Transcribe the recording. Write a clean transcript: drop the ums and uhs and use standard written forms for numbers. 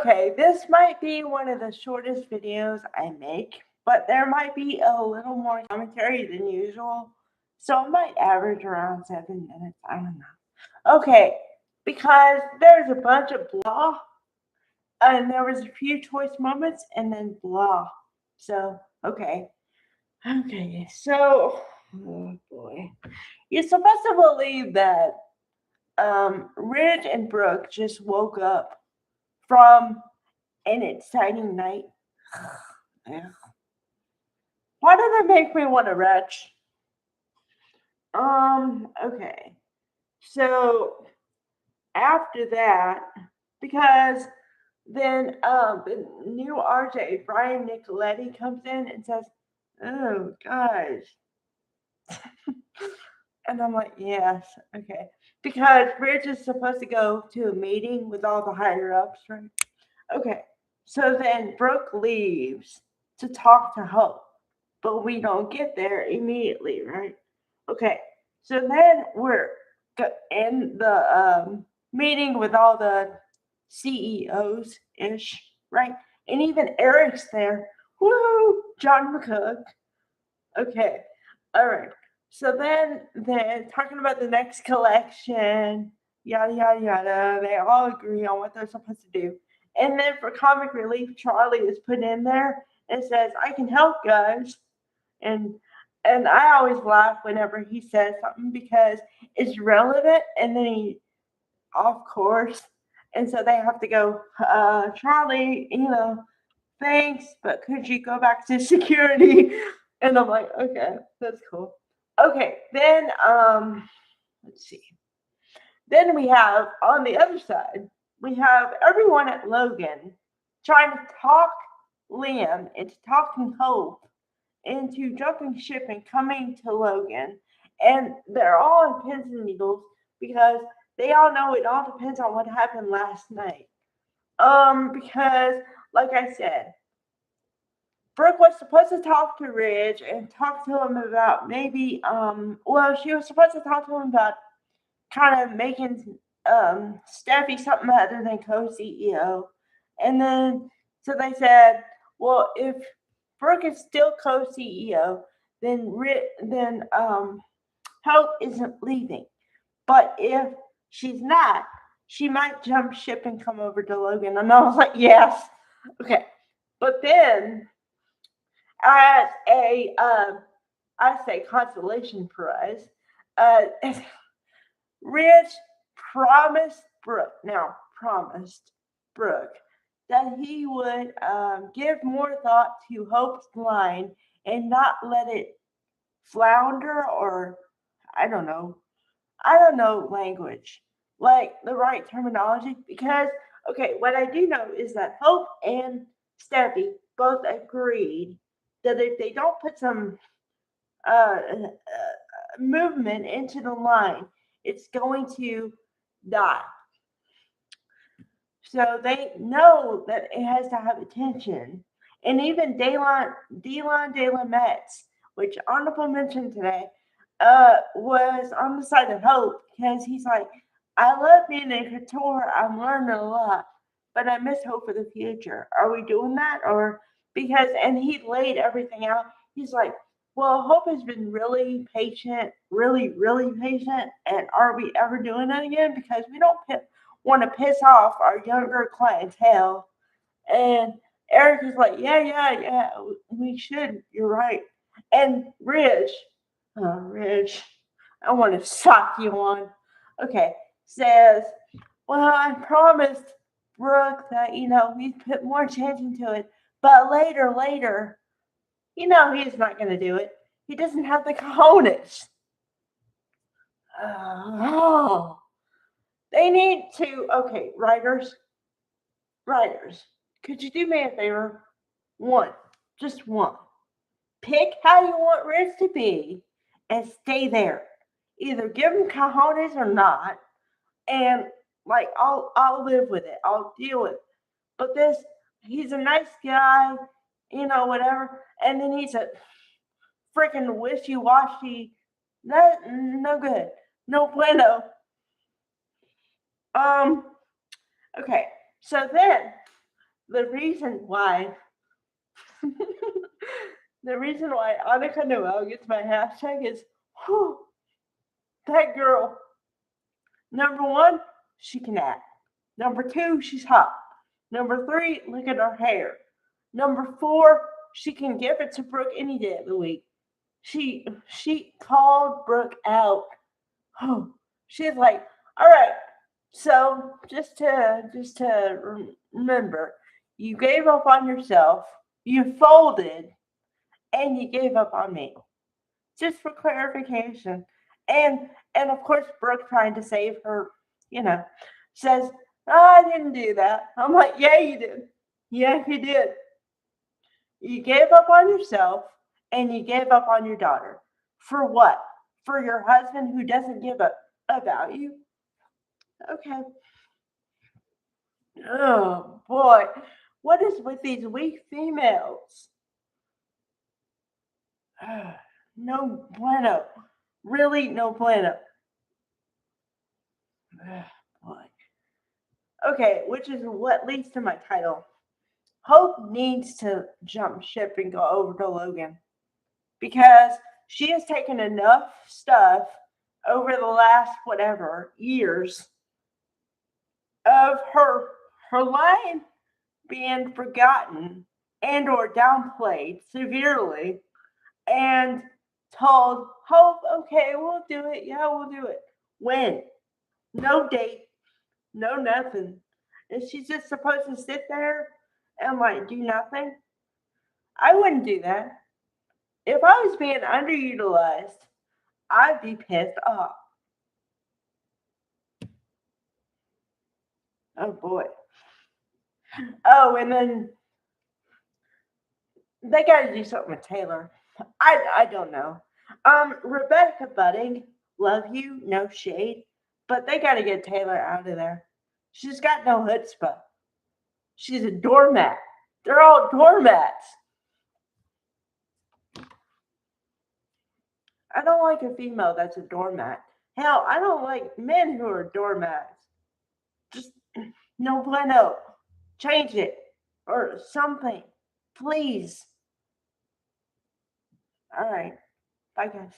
Okay, this might be one of the shortest videos I make, but there might be a little more commentary than usual. So it might average around 7 minutes. I don't know. Okay, because there's a bunch of blah, and there was a few choice moments, and then blah. So, okay. Okay, so, oh boy. You're supposed to believe that Ridge and Brooke just woke up from an exciting night. Why do they make me want to retch? Okay. So after that, because then the new RJ, Brian Nicoletti, comes in and says, "Oh, guys." And I'm like, yes, okay. Because Ridge is supposed to go to a meeting with all the higher ups, right? Okay. So then Brooke leaves to talk to Hope, but we don't get there immediately, right? Okay. So then we're in the meeting with all the CEOs ish, right? And even Eric's there. Woo! John McCook. Okay. All right. So then they're talking about the next collection, yada yada yada. They all agree on what they're supposed to do. And then for comic relief, Charlie is put in there and says, "I can help, guys." And and I always laugh whenever he says something because it's relevant, and then he, of course, and so they have to go, Charlie, thanks, but could you go back to security? And I'm like, okay, that's cool. Okay, then let's see. Then we have on the other side, we have everyone at Logan trying to talk Liam into talking Hope into jumping ship and coming to Logan. And they're all in pins and needles because they all know it all depends on what happened last night. Because like I said, Brooke was supposed to talk to Ridge and talk to him about maybe well, she was supposed to talk to him about kind of making Steffi something other than co-CEO. And then so they said, well, if Brooke is still co-CEO, then Hope isn't leaving. But if she's not, she might jump ship and come over to Logan. And I was like, yes, okay. But then, as a I say consolation prize, uh, Rich promised Brooke that he would give more thought to Hope's line and not let it flounder, or I don't know. I don't know language, like the right terminology, because, okay, what I do know is that Hope and Steffi both agreed that if they don't put some movement into the line, it's going to die. So they know that it has to have attention. And even Delon De La Metz, which honorable mention today, was on the side of Hope because he's like, I love being a couture. I'm learning a lot, but I miss Hope for the future. Are we doing that? Or because, and he laid everything out. He's like, well, Hope has been really patient, really, really patient. And are we ever doing that again? Because we don't want to piss off our younger clientele. And Eric is like, yeah, yeah, yeah, we should. You're right. And Ridge, I want to sock you on. Okay, says, well, I promised Brooke that, we'd put more attention to it. But later, he's not going to do it. He doesn't have the cojones. Oh, they need to, okay, writers, could you do me a favor? One, just one. Pick how you want Riz to be and stay there. Either give him cojones or not, and like I'll live with it. I'll deal with it. But he's a nice guy, whatever. And then he's a freaking wishy washy. That no good. No bueno. Um. Okay. So then the reason why the reason why Annika Noelle gets my hashtag is, whew, that girl. Number one, she can act. Number two, she's hot. Number three, look at her hair. Number four, she can give it to Brooke any day of the week. She called Brooke out. Oh, she's like, all right. So just to remember, you gave up on yourself, you folded, and you gave up on me. Just for clarification. And and of course Brooke trying to save her, you know, says, "Oh, I didn't do that." I'm like, yeah, you did. Yeah, you did. You gave up on yourself and you gave up on your daughter. For what? For your husband who doesn't give a about you? Okay. Oh boy. What is with these weak females? No bueno. Really no bueno. Boy. Okay, which is what leads to my title. Hope needs to jump ship and go over to Logan because she has taken enough stuff over the last whatever years of her line being forgotten and or downplayed severely and told Hope, okay, we'll do it. Yeah, we'll do it. When? No date, no nothing. Is she just supposed to sit there and like do nothing? I wouldn't do that. If I was being underutilized, I'd be pissed off. Oh boy. Oh, and then they got to do something with Taylor. I don't know. Rebecca Budding, love you, no shade, but they got to get Taylor out of there. She's got no chutzpah. She's a doormat. They're all doormats. I don't like a female that's a doormat. Hell, I don't like men who are doormats. Just no bueno. Change it or something, please. All right. Bye, guys.